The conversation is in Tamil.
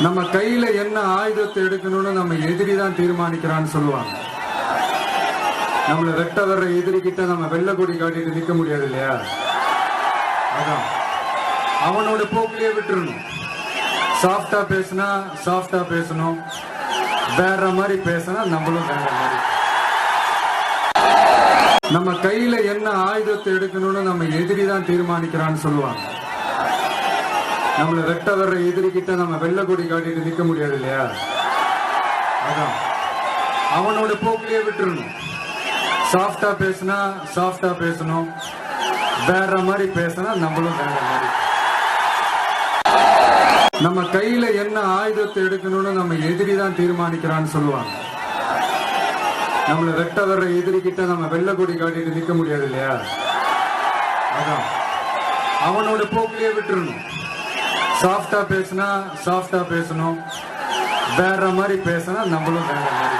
நம்ம கையில என்ன ஆயுதத்தை எடுக்கணும்னு நம்ம எதிரி தான் தீர்மானிக்கிறான்னு சொல்லுவாங்க. நம்மள வெட்ட வர்ற எதிரி கிட்ட நம்ம வெள்ளை கொடி காட்டிட்டு நிக்க முடியாது இல்லையா? அதான் அவனோட போக்கிலேயே விட்டுறணும். சாஃப்டா பேசினா சாஃப்டா பேசணும், வேற மாதிரி பேசினா நம்மளும் வேற மாதிரி. நம்ம கையில என்ன ஆயுதத்தை எடுக்கணும்னு நம்ம எதிரி தான் தீர்மானிக்கிறான்னு சொல்லுவாங்க. நம்மள வெட்ட வர்ற எதிரி கிட்ட நம்ம வெள்ளை கொடி காட்டிட்டு நிக்க முடியாது இல்லையா? அதான் அவனோட போக்கிலேயே விட்டுறணும். சாஃப்டா பேசினா சாஃப்டா பேசணும், வேற மாதிரி பேசினா நம்மளும் வேற மாதிரி. நம்ம கையில என்ன ஆயுதத்தை எடுக்கணும்னு நம்ம எதிரி தான் தீர்மானிக்கிறான்னு சொல்லுவாங்க. நம்மள வெட்ட வர்ற எதிரி கிட்ட நம்ம வெள்ளை கொடி காட்டிட்டு நிக்க முடியாது இல்லையா? அதான் அவனோட போக்கிலேயே விட்டுறணும். சாஃப்டா பேசினா சாஃப்டா பேசணும், வேற மாதிரி பேசினா நம்மளும் வேற மாதிரி.